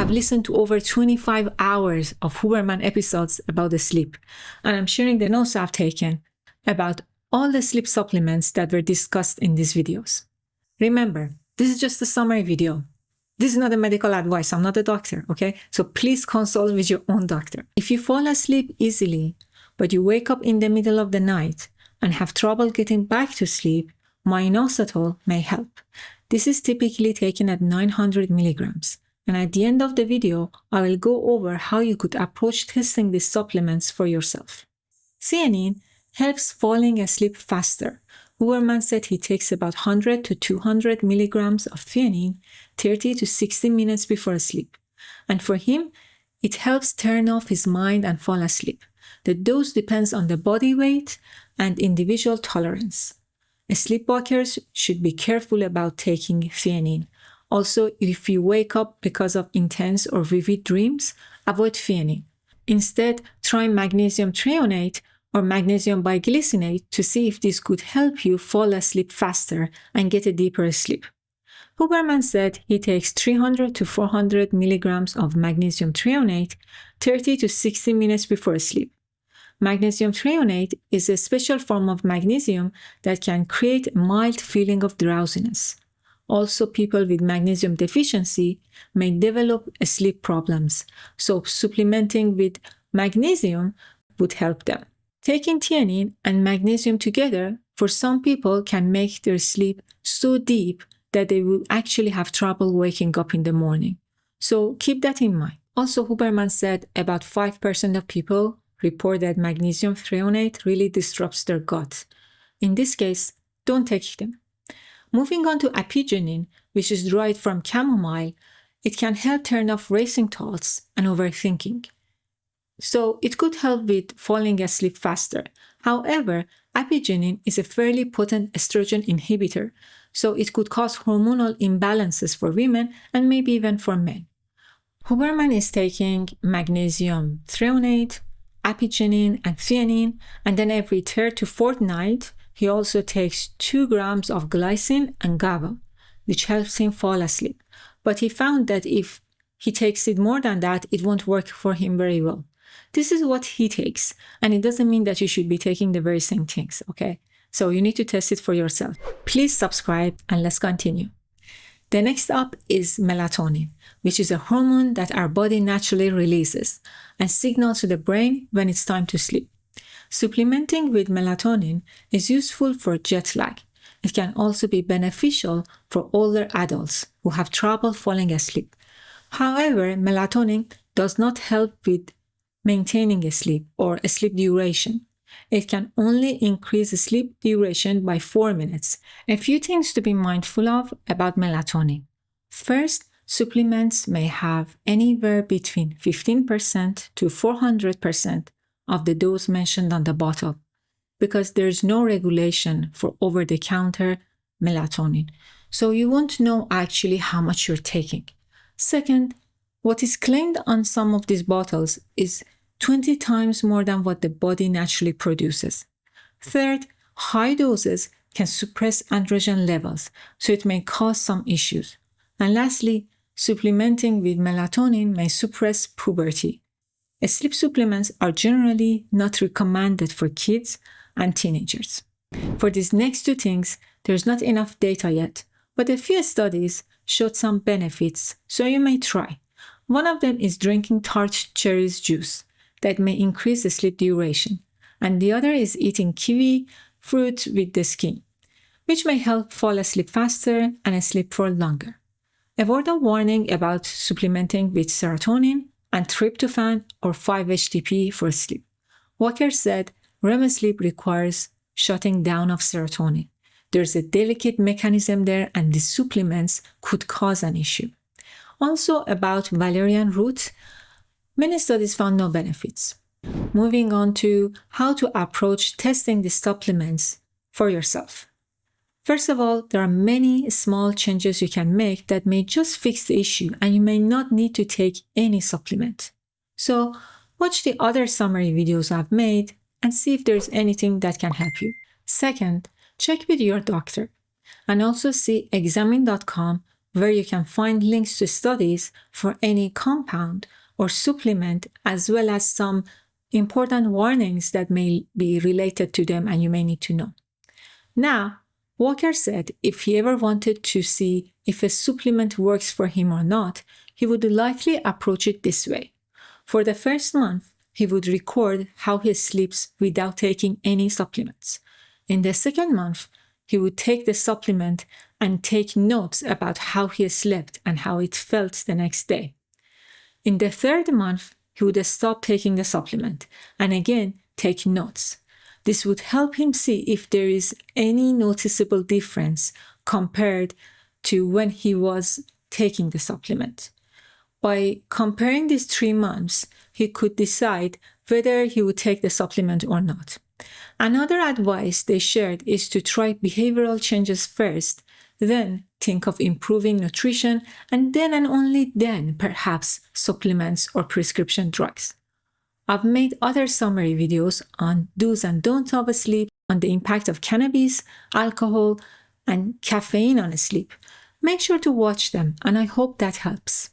I've listened to over 25 hours of Huberman episodes about the sleep, and I'm sharing the notes I've taken about all the sleep supplements that were discussed in these videos. Remember, this is just a summary video. This is not a medical advice. I'm not a doctor, okay? So please consult with your own doctor. If you fall asleep easily, but you wake up in the middle of the night and have trouble getting back to sleep, minoxidil may help. This is typically taken at 900 milligrams. And at the end of the video, I will go over how you could approach testing these supplements for yourself. Theanine helps falling asleep faster. Huberman said he takes about 100 to 200 milligrams of theanine 30 to 60 minutes before sleep. And for him, it helps turn off his mind and fall asleep. The dose depends on the body weight and individual tolerance. Sleepwalkers should be careful about taking theanine. Also, if you wake up because of intense or vivid dreams, avoid theanine. Instead, try magnesium threonate or magnesium biglycinate to see if this could help you fall asleep faster and get a deeper sleep. Huberman said he takes 300 to 400 milligrams of magnesium threonate 30 to 60 minutes before sleep. Magnesium threonate is a special form of magnesium that can create a mild feeling of drowsiness. Also, people with magnesium deficiency may develop sleep problems, so supplementing with magnesium would help them. Taking theanine and magnesium together for some people can make their sleep so deep that they will actually have trouble waking up in the morning. So keep that in mind. Also, Huberman said about 5% of people report that magnesium threonate really disrupts their gut. In this case, don't take them. Moving on to apigenin, which is derived from chamomile, it can help turn off racing thoughts and overthinking. So it could help with falling asleep faster. However, apigenin is a fairly potent estrogen inhibitor, so it could cause hormonal imbalances for women and maybe even for men. Huberman is taking magnesium threonate, apigenin, and theanine, and then every third to fourth night, he also takes 2 grams of glycine and GABA, which helps him fall asleep. But he found that if he takes it more than that, it won't work for him very well. This is what he takes, and it doesn't mean that you should be taking the very same things, okay? So you need to test it for yourself. Please subscribe and let's continue. The next up is melatonin, which is a hormone that our body naturally releases and signals to the brain when it's time to sleep. Supplementing with melatonin is useful for jet lag. It can also be beneficial for older adults who have trouble falling asleep. However, melatonin does not help with maintaining a sleep or a sleep duration. It can only increase the sleep duration by 4 minutes. A few things to be mindful of about melatonin. First, supplements may have anywhere between 15% to 400% of the dose mentioned on the bottle because there's no regulation for over-the-counter melatonin. So you won't know actually how much you're taking. Second, what is claimed on some of these bottles is 20 times more than what the body naturally produces. Third, high doses can suppress androgen levels, so it may cause some issues. And lastly, supplementing with melatonin may suppress puberty. Sleep supplements are generally not recommended for kids and teenagers. For these next 2 things, there's not enough data yet, but a few studies showed some benefits, so you may try. One of them is drinking tart cherries juice that may increase the sleep duration, and the other is eating kiwi fruit with the skin, which may help fall asleep faster and sleep for longer. A word of warning about supplementing with serotonin and tryptophan or 5-HTP for sleep. Walker said REM sleep requires shutting down of serotonin. There's a delicate mechanism there, and the supplements could cause an issue. Also about valerian root, many studies found no benefits. Moving on to how to approach testing the supplements for yourself. First of all, there are many small changes you can make that may just fix the issue, and you may not need to take any supplement. So watch the other summary videos I've made and see if there's anything that can help you. Second, check with your doctor and also see examine.com where you can find links to studies for any compound or supplement, as well as some important warnings that may be related to them and you may need to know. Now, Walker said if he ever wanted to see if a supplement works for him or not, he would likely approach it this way. For the first month, he would record how he sleeps without taking any supplements. In the second month, he would take the supplement and take notes about how he slept and how it felt the next day. In the third month, he would stop taking the supplement and again take notes. This would help him see if there is any noticeable difference compared to when he was taking the supplement. By comparing these 3 months, he could decide whether he would take the supplement or not. Another advice they shared is to try behavioral changes first, then think of improving nutrition, and then and only then perhaps supplements or prescription drugs. I've made other summary videos on do's and don'ts of sleep, on the impact of cannabis, alcohol, and caffeine on sleep. Make sure to watch them, and I hope that helps.